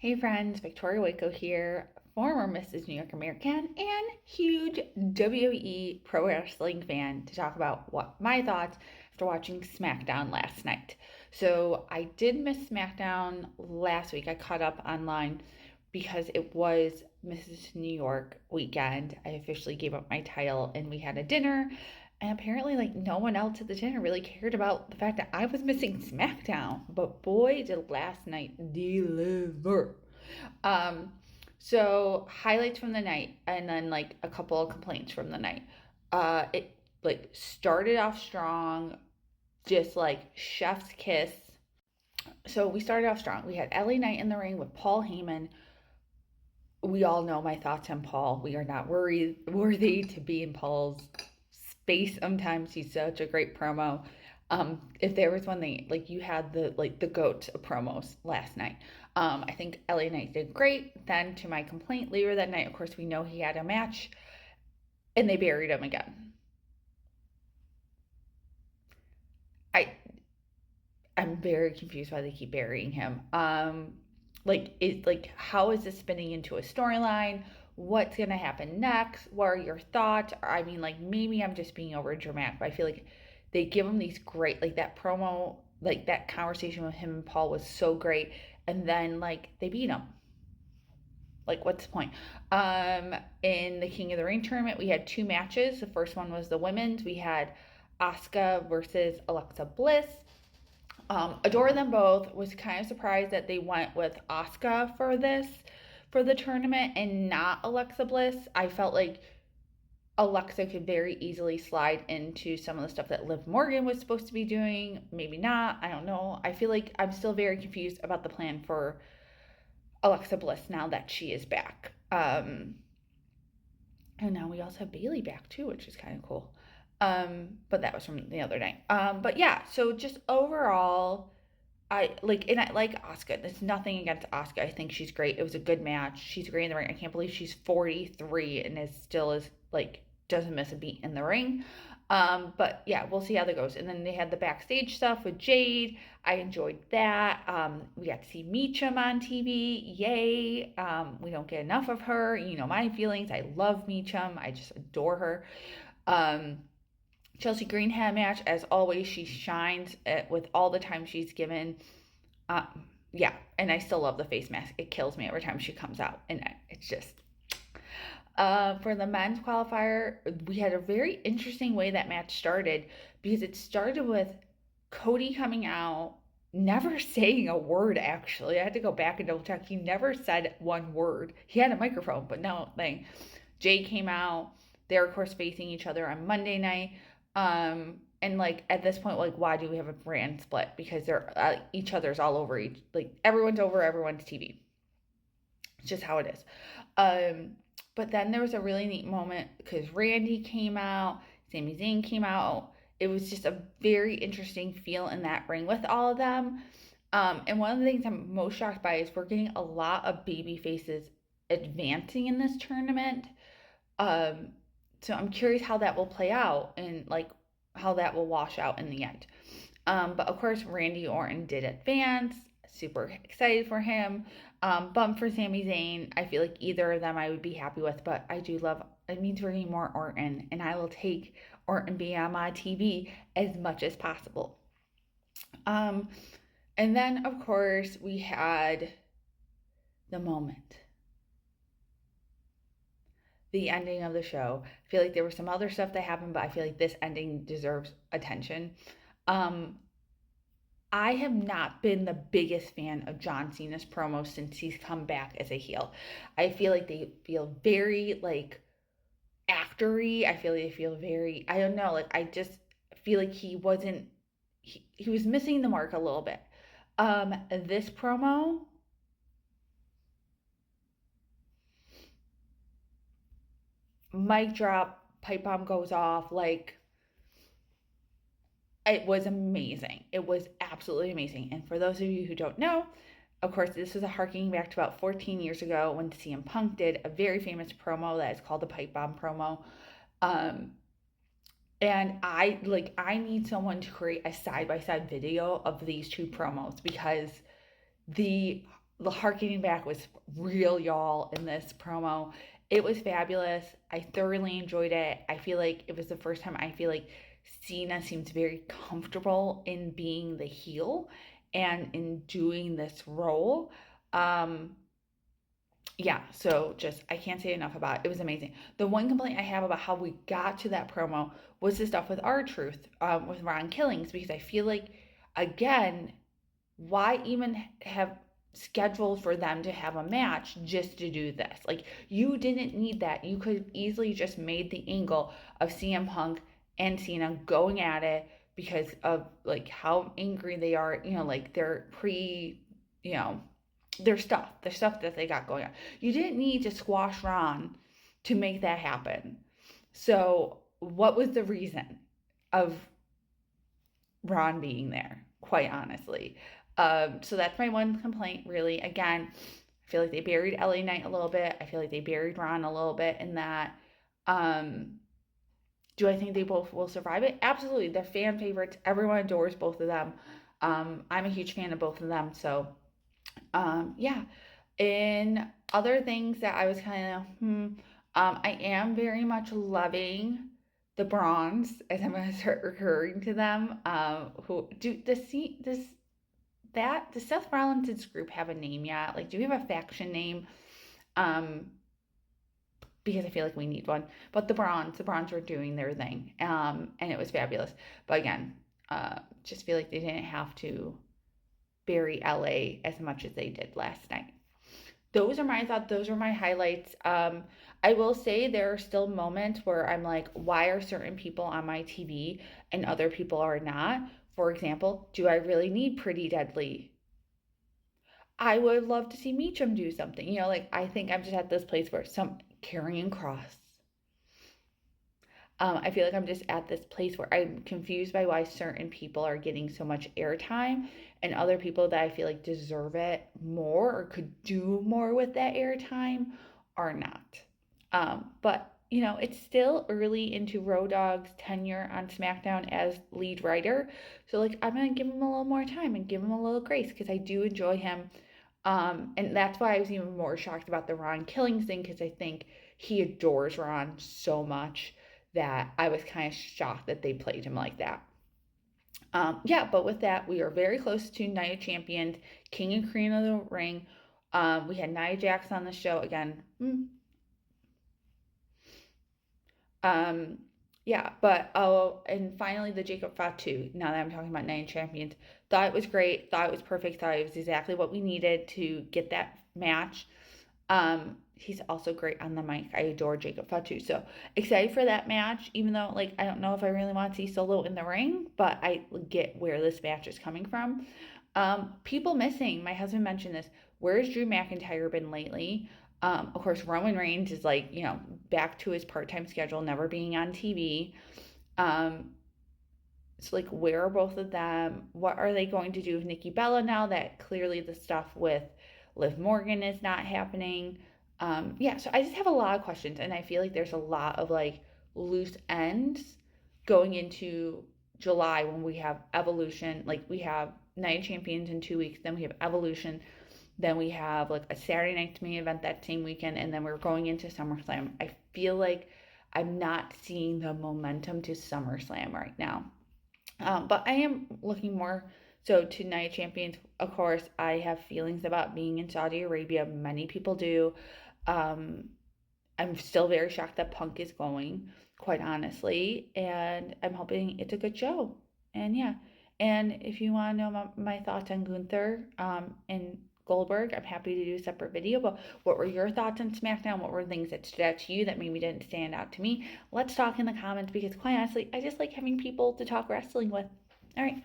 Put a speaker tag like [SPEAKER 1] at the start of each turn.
[SPEAKER 1] Hey friends, Victoria Waco here, former Mrs. New York American and huge WWE pro wrestling fan to talk about what my thoughts after watching SmackDown last night. So I did miss SmackDown last week. I caught up online because it was Mrs. New York weekend. I officially gave up my title and we had a dinner. And apparently, no one else at the dinner really cared about the fact that I was missing SmackDown. But boy, did last night deliver. Um, so highlights from the night, and then a couple of complaints from the night. It started off strong, just chef's kiss. So we started off strong. We had LA Knight in the ring with Paul Heyman. We all know my thoughts on Paul. We are not worthy to be in Paul's space sometimes. He's such a great promo. If there was one thing, you had the GOAT of promos last night. I think LA Knight did great. Then to my complaint later that night, of course, we know he had a match and they buried him again. I'm very confused why they keep burying him. How is this spinning into a storyline? What's gonna happen next? What are your thoughts? I mean, maybe I'm just being over dramatic, but I feel like they give him these great, that promo, that conversation with him and Paul was so great, and then they beat him. What's the point? In the King of the Ring tournament, we had two matches. The first one was the women's. We had Asuka versus Alexa Bliss. Adore them both. Was kind of surprised that they went with Asuka for the tournament and not Alexa Bliss. I felt like Alexa could very easily slide into some of the stuff that Liv Morgan was supposed to be doing. Maybe not. I don't know. I feel like I'm still very confused about the plan for Alexa Bliss now that she is back. And now we also have Bailey back too, which is kind of cool. But that was from the other night. But yeah, so just overall, I like Asuka. There's nothing against Asuka. I think she's great. It was a good match. She's great in the ring. I can't believe she's 43 and is doesn't miss a beat in the ring. But yeah, we'll see how that goes. And then they had the backstage stuff with Jade. I enjoyed that. We got to see Meechum on TV. Yay. We don't get enough of her. You know my feelings. I love Meechum. I just adore her. Chelsea Green had a match. As always, she shines with all the time she's given. Yeah, and I still love the face mask. It kills me every time she comes out. And it's just... for the men's qualifier, we had a very interesting way that match started because it started with Cody coming out, never saying a word, actually. I had to go back and double check. He never said one word. He had a microphone, but no thing. Jay came out. They're, of course, facing each other on Monday night. And at this point, why do we have a brand split? Because they're each other's all over everyone's over everyone's TV. It's just how it is. But then there was a really neat moment because Randy came out, Sami Zayn came out. It was just a very interesting feel in that ring with all of them. And one of the things I'm most shocked by is we're getting a lot of baby faces advancing in this tournament. So I'm curious how that will play out and how that will wash out in the end. But of course, Randy Orton did advance. Super excited for him. Bummed for Sami Zayn. I feel like either of them I would be happy with, but I do love, it means we're getting more Orton, and I will take Orton being on my TV as much as possible. And then, of course, we had the moment. The ending of the show. I feel like there was some other stuff that happened, but I feel like this ending deserves attention. I have not been the biggest fan of John Cena's promos since he's come back as a heel. I feel like they feel very actory. I feel like they feel very, I don't know, I just feel like he was missing the mark a little bit. This promo, mic drop, pipe bomb goes off, it was amazing. It was absolutely amazing. And for those of you who don't know, of course, this was a harkening back to about 14 years ago when CM Punk did a very famous promo that is called the pipe bomb promo. And I need someone to create a side-by-side video of these two promos because the the harkening back was real, y'all, in this promo. It was fabulous. I thoroughly enjoyed it. I feel like it was the first time I feel like Cena seems very comfortable in being the heel and in doing this role. Um, yeah, so just I can't say enough about it. It was amazing. The one complaint I have about how we got to that promo was the stuff with R-Truth, with Ron Killings, because I feel like, again, why even have scheduled for them to have a match just to do this? Like, you didn't need that. You could have easily just made the angle of CM Punk and Cena going at it because of like how angry they are, like their you know, the stuff that they got going on. You didn't need to squash Ron to make that happen. So, what was the reason of Ron being there, quite honestly? So that's my one complaint, really. Again, I feel like they buried LA Knight a little bit. I feel like they buried Ron a little bit in that. Um, do I think they both will survive it? Absolutely. They're fan favorites. Everyone adores both of them. I'm a huge fan of both of them. So, yeah. In other things that I was kind of, I am very much loving the Bronze, as I'm going to start recurring to them. Who do does Seth Rollins' group have a name yet? Like, do we have a faction name? Um, because I feel like we need one. But the Bronze were doing their thing, and it was fabulous. But again, just feel like they didn't have to bury LA as much as they did last night. Those are my thoughts. Those are my highlights. I will say there are still moments where I'm like, why are certain people on my TV and other people are not? For example, do I really need Pretty Deadly? I would love to see Meacham do something. Like I think I'm just at this place where some carrying cross. I feel like I'm just at this place where I'm confused by why certain people are getting so much airtime and other people that I feel like deserve it more or could do more with that airtime are not. But it's still early into Road Dogg's tenure on SmackDown as lead writer. So like I'm gonna give him a little more time and give him a little grace because I do enjoy him. And that's why I was even more shocked about the Ron Killings thing because I think he adores Ron so much that I was kind of shocked that they played him like that. Yeah, but with that, we are very close to Night of Champions, King and Queen of the Ring. We had Nia Jax on the show again. Um, yeah, but and finally the Jacob Fatu. Now that I'm talking about Night of Champions, thought it was great. Thought it was perfect. Thought it was exactly what we needed to get that match. He's also great on the mic. I adore Jacob Fatu. So excited for that match, even though like I don't know if I really want to see Solo in the ring, but I get where this match is coming from. People missing. My husband mentioned this. Where's Drew McIntyre been lately? Of course, Roman Reigns is like, back to his part-time schedule, never being on TV. So like where are both of them? What are they going to do with Nikki Bella now that clearly the stuff with Liv Morgan is not happening? Yeah, so I just have a lot of questions and I feel like there's a lot of like loose ends going into July when we have Evolution, like we have Night of Champions in 2 weeks, then we have Evolution, then we have like a Saturday night's main event that same weekend, and then we're going into SummerSlam. I feel like I'm not seeing the momentum to SummerSlam right now. But I am looking more so to Night Champions. Of course, I have feelings about being in Saudi Arabia. Many people do. Um, I'm still very shocked that Punk is going, quite honestly, and I'm hoping it's a good show. And yeah, and if you want to know my thoughts on Gunther and Goldberg, I'm happy to do a separate video. But what were your thoughts on SmackDown? What were things that stood out to you that maybe didn't stand out to me? Let's talk in the comments because, quite honestly, I just like having people to talk wrestling with. All right,